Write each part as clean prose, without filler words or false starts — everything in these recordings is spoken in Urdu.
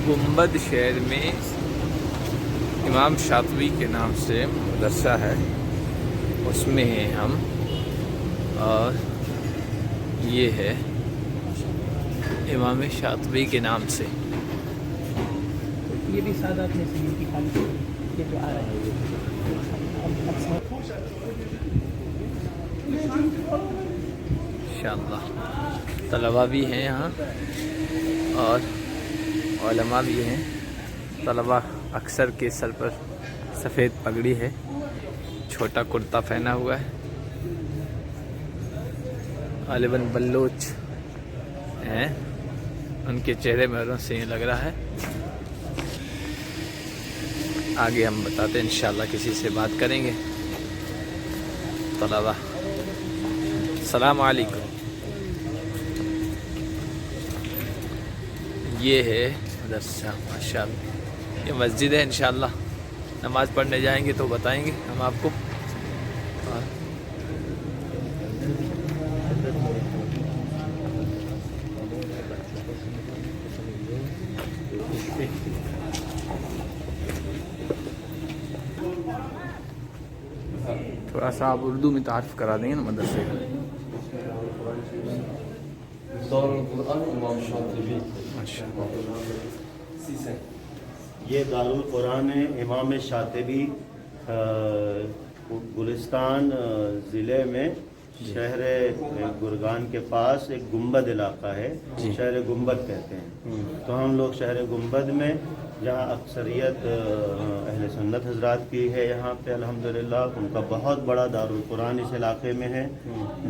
گنبد شہر میں امام شاطبی کے نام سے مدرسہ ہے، اس میں ہیں ہم، اور یہ ہے امام شاطبی کے نام سے۔ یہ بھی سادات میں سے کی خالی یہ جو آ رہا ہے انشاءاللہ طلباء بھی ہیں یہاں اور علماء بھی ہیں۔ طلباء اکثر کے سر پر سفید پگڑی ہے، چھوٹا کرتا پہنا ہوا ہے، غالباً بلوچ ہیں، ان کے چہرے میروں سے یہ لگ رہا ہے۔ آگے ہم بتاتے ہیں انشاءاللہ، کسی سے بات کریں گے۔ طلباء السلام علیکم، یہ ہے مدرسہ ماشاءاللہ، یہ مسجد ہے، انشاءاللہ نماز پڑھنے جائیں گے تو بتائیں گے ہم آپ کو۔ تھوڑا سا آپ اردو میں تعارف کرا دیں گے نا مدرسے کا۔ دارالقرآن امام شاطبی، یہ دارالقرآن امام شاطبی گلستان ضلع میں شہر گرگان کے پاس ایک گنبد علاقہ ہے، شہر گنبد کہتے ہیں۔ تو ہم لوگ شہر گنبد میں، جہاں اکثریت اہل سنت حضرات کی ہے، یہاں پہ الحمدللہ ان کا بہت بڑا دارالقرآن اس علاقے میں ہے،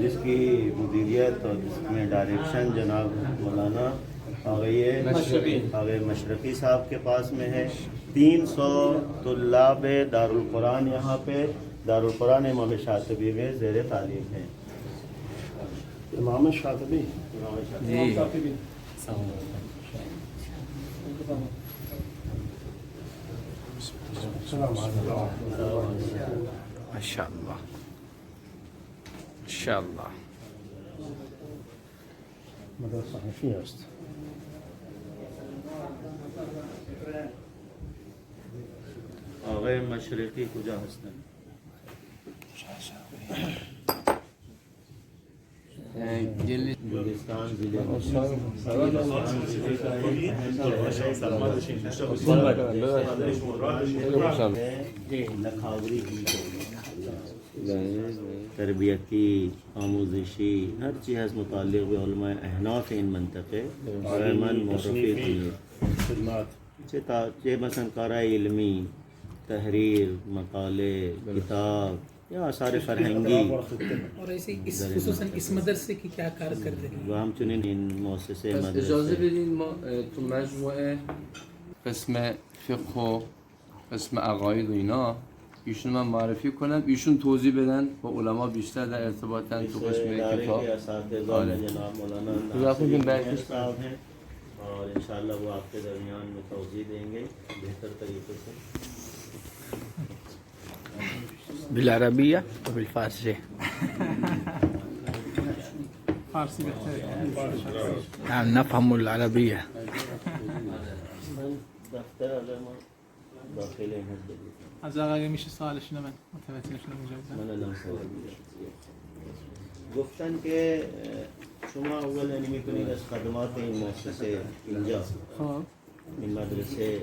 جس کی مدیریت اور جس میں ڈائریکشن جناب مولانا آغا مشرقی صاحب کے پاس میں ہے۔ 300 طلاب دارالقرآن یہاں پہ دارالقرآن امام شاطبی میں زیر تعلیم ہے۔ امام شاطبی جی ماشاءاللہ ماشاءاللہ۔ مدرسه حنفی است. آقای مشرقی کجا هستن؟ گلستان ضلع لکھاوری کی تربیتی، آموزشی، ہر چیز متعلق علماء احناف ان منطقے رحمن مورفی خدمات مثلا کارہ علمی، تحریر، مقالے، کتاب یا آثار فرہنگی، اور ایسے خصوصاً اس مدرسے کی کیا کارکردگی؟ و همچنین این مؤسسه اجازه مدرسه بدین ما تو مجموعه قسم فقه و قسم عقاید و اینا ایشون من معرفی کنم، ایشون توضیح بدن با علما بیشتر در ارتباطن تو قسم ادارے کتاب. کے اساتذہ میں جناب مولانا خداحافظ ناصر بہتر صاحب ہیں، اور انشاءاللہ وہ آپ کے درمیان میں توضیح دیں گے بہتر طریقے سے۔ بالعربية وبالفارسية؟ فارسی بهتره. نعم نفهم العربية. دفتر علما داخل حزب از اگه میشه سوالشون من متوجه نشدم اجازه. من الان سوال گفتن که شما اول یعنی میکنید از خدمات این مؤسسه اینجا خب این مدرسه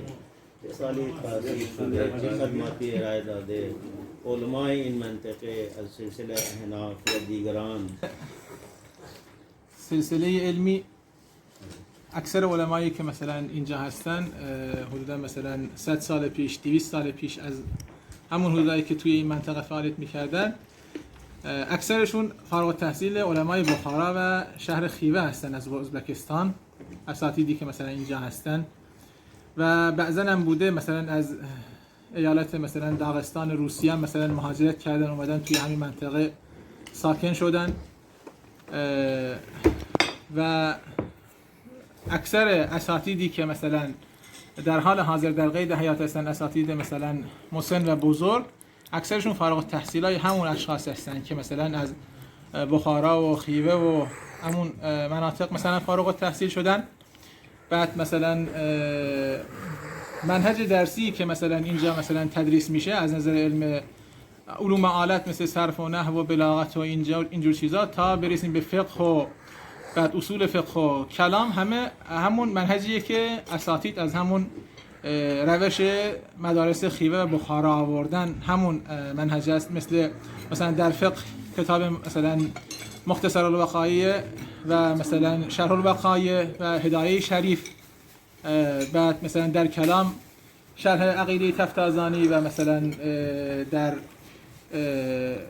چه سالی تأسیس شده، چه خدماتی ارائه داده، علماء این منطقه از سلسله احناف و دیگران؟ سلسله علمی اکثر علمایی که مثلا اینجا هستن حدودا مثلا 100 سال پیش 200 سال پیش از همون حدودایی که توی این منطقه فعالیت میکردن، اکثرشون فارغ التحصیل علمای بخارا و شهر خیوه هستن از ازبکستان، اساتیدی که مثلا اینجا هستن، و بعضا هم بوده مثلا از ایالت مثلا داغستان روسیه هم مثلا مهاجرت کردن اومدن توی همین منطقه ساکن شدن، و اکثر اساتیدی که مثلا در حال حاضر در قید حیات هستن، اساتید مثلا مسن و بزرگ، اکثرشون فارغ التحصیلای همون اشخاص هستن که مثلا از بخارا و خیوه و همون مناطق مثلا فارغ التحصیل شدن بعد مثلا منهج درسی که مثلا اینجا مثلا تدریس میشه از نظر علم علوم آلات مثل صرف و نحو و بلاغت و اینجور چیزا تا برسیم به فقه و بعد اصول فقه و کلام همون منهجیه که اساتید از همون روش مدارس خیوه و بخارا آوردن همون منهج است. مثلا در فقه کتاب مثلا مختصر الوقایع و مثلا شرح الوقایع و هدایه شریف، بعد مثلا در کلام شرح عقیده تفتازانی و مثلا در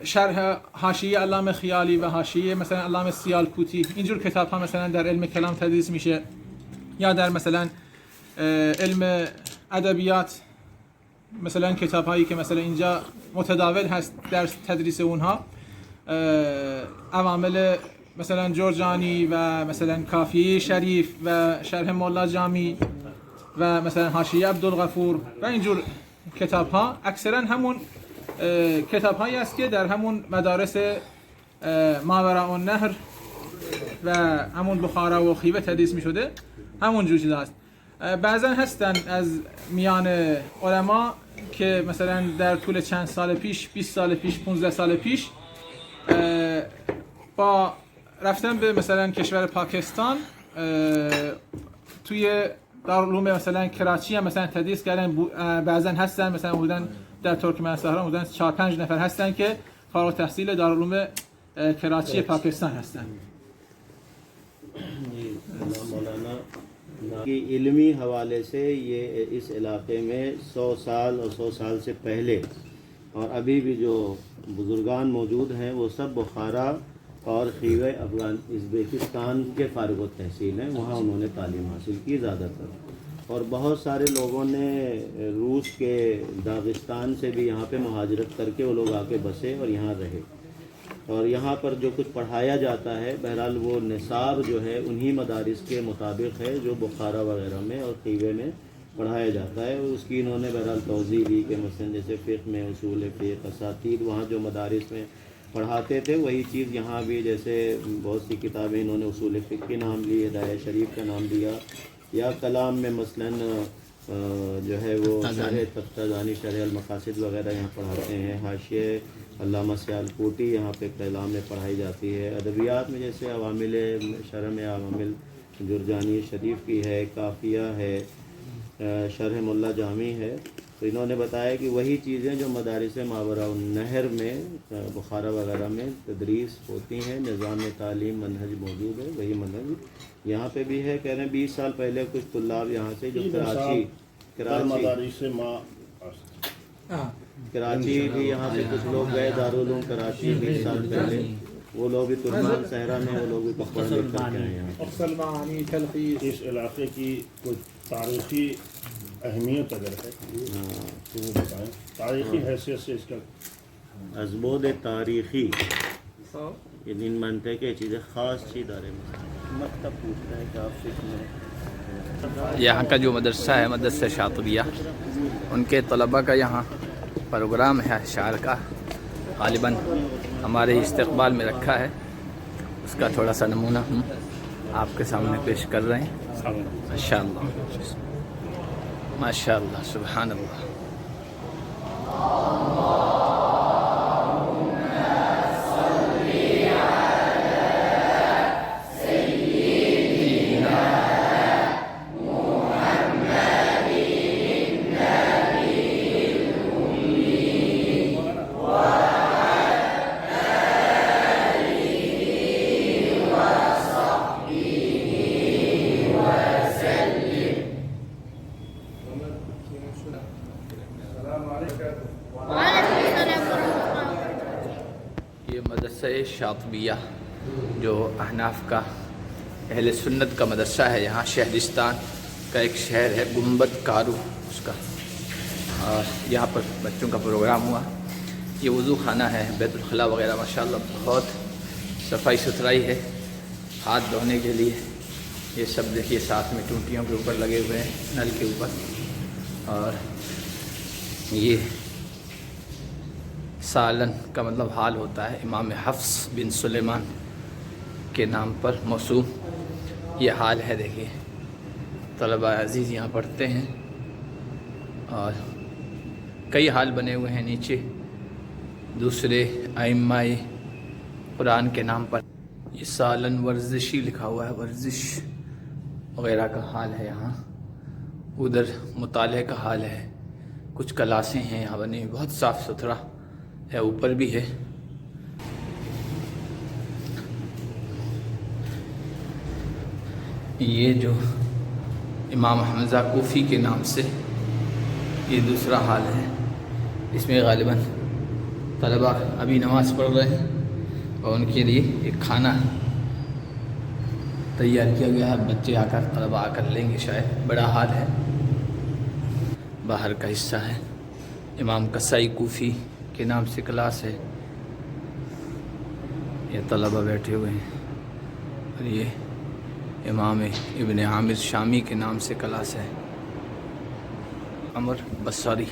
شرح حاشیه علامه خیالی و حاشیه مثلا علامه سیالکوتی، اینجور کتاب ها مثلا در علم کلام تدریس میشه. یا در مثلا علم ادبیات مثلا کتاب هایی که مثلا اینجا متداول هست در تدریس اونها، عوامل مثلا جرجانی و مثلا کافیه شریف و شرح مولا جامی و مثلا حاشیه عبدالغفور و اینجور کتاب ها اکثرا همون کتاب هایی است که در همون مدارس ماوراء النهر و همون بخارا و خیوه تدریس می شده، همون جور چیز هست. بعضا هستن از میان علما که مثلا در طول چند سال پیش، 20 سال پیش، 15 سال پیش با رفتن به مثلا کشور پاکستان توی دارالعلوم مثلا کراچی هم مثلا تدریس کردن. بعضا هستن مثلا بودن در ترکمنستان بودن 4-5 نفر هستن که فارغ التحصیل دارالعلوم کراچی پاکستان هستن. مولانا کی علمی حوالے سے یہ اس علاقے میں 100 سال اور 100 سال سے پہلے اور ابھی بھی جو بزرگان موجود ہیں وہ سب بخارا اور خیوہ ازبیکستان کے فارغ التحصیل ہیں، وہاں انہوں نے تعلیم حاصل کی زیادہ تر. اور بہت سارے لوگوں نے روس کے داغستان سے بھی یہاں پہ مہاجرت کر کے وہ لوگ آ کے بسے اور یہاں رہے، اور یہاں پر جو کچھ پڑھایا جاتا ہے بہرحال وہ نصاب جو ہے انہی مدارس کے مطابق ہے جو بخارا وغیرہ میں اور خیوے میں پڑھایا جاتا ہے. اس کی انہوں نے بہرحال توضیح دی کہ مثلا جیسے فقہ میں اصول فقہ اساتید وہاں جو مدارس میں پڑھاتے تھے وہی چیز یہاں بھی، جیسے بہت سی کتابیں انہوں نے اصول فقہ کے نام لی، ہدایہ شریف کا نام دیا، یا کلام میں مثلا جو ہے وہ شرح تفتازانی، شرح المقاصد وغیرہ یہاں پڑھاتے ہیں. حاشیہ علامہ سیالکوٹی یہاں پہ کلام میں پڑھائی جاتی ہے. ادبیات میں جیسے عوامل شرح میں عوامل جرجانی شریف کی ہے، کافیہ ہے، شرح مولا جامی ہے. تو انہوں نے بتایا کہ وہی چیزیں جو مدارس ماوراء النہر میں بخارا وغیرہ میں تدریس ہوتی ہیں، نظام تعلیم منہج موجود ہے، وہی منہج یہاں پہ بھی ہے. کہہ رہے ہیں 20 سال پہلے کچھ طلاب یہاں سے جو کراچی بھی یہاں سے کچھ لوگ گئے دارالعلوم کراچی 20 سال پہلے، وہ لوگ بھی ترکمان صحرا میں وہ لوگ بھی پڑھ لکھ کر کے آئے ہیں. اس علاقے کی کچھ تاریخی اہمیت اگر ہے تو وہ بتائیں، تاریخی حیثیت سے اس کا ازبود تاریخی یہ دن مانتے ہیں کہ چیزیں خاص چیز آ رہے ہیں. مکتب پوچھتا ہے کہ آپ فکر میں یہاں کا جو مدرسہ ہے مدرسہ شاطبیہ، ان کے طلباء کا یہاں پروگرام ہے اشعار کا، غالباً ہمارے استقبال میں رکھا ہے. اس کا تھوڑا سا نمونہ ہم آپ کے سامنے پیش کر رہے ہیں. ماشاءاللہ ماشاءاللہ سبحان اللہ. یہ مدرسہ شاطبیہ جو احناف کا اہل سنت کا مدرسہ ہے، یہاں شہرستان کا ایک شہر ہے گنبد کارو اس کا، اور یہاں پر بچوں کا پروگرام ہوا. یہ وضو خانہ ہے، بیت الخلاء وغیرہ ماشاءاللہ بہت صفائی ستھرائی ہے. ہاتھ دھونے کے لیے یہ سب دیکھیے ساتھ میں ٹوٹیوں کے اوپر لگے ہوئے ہیں، نل کے اوپر. اور یہ سالن کا مطلب حال ہوتا ہے، امام حفص بن سلیمان کے نام پر موسوم یہ حال ہے. دیکھیے طلبہ عزیز یہاں پڑھتے ہیں اور کئی حال بنے ہوئے ہیں نیچے دوسرے ائمہ قرآن کے نام پر. یہ سالن ورزشی لکھا ہوا ہے، ورزش وغیرہ کا حال ہے یہاں. ادھر مطالعے کا حال ہے، کچھ کلاسیں ہیں یہاں بنی، بہت صاف ستھرا ہے. اوپر بھی ہے. یہ جو امام حمزہ کوفی کے نام سے یہ دوسرا حال ہے، اس میں غالباً طلبہ ابھی نماز پڑھ رہے ہیں اور ان کے لیے ایک کھانا تیار کیا گیا ہے. بچے آ کر طلبہ آ کر لیں گے شاید. بڑا حال ہے. باہر کا حصہ ہے. امام قصائی کوفی کے نام سے کلاس ہے. یہ طلبہ بیٹھے ہوئے ہیں. اور یہ امام ابن عامر شامی کے نام سے کلاس ہے. عمر بصری.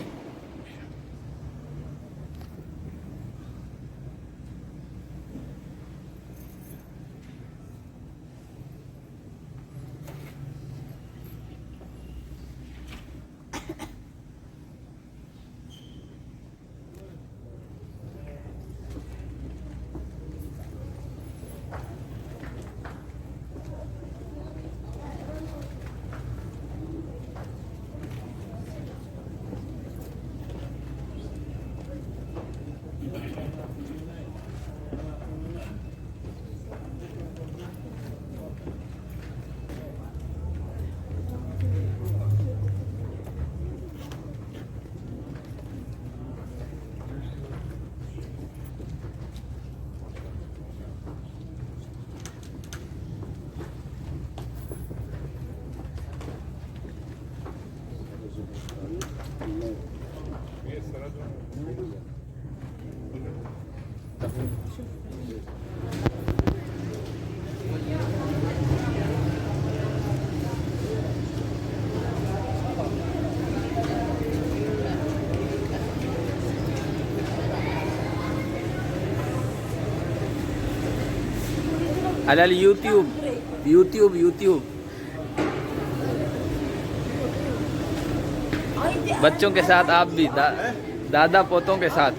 على اليوتيوب یوٹیوب بچوں کے ساتھ آپ بھی دادا پوتوں کے ساتھ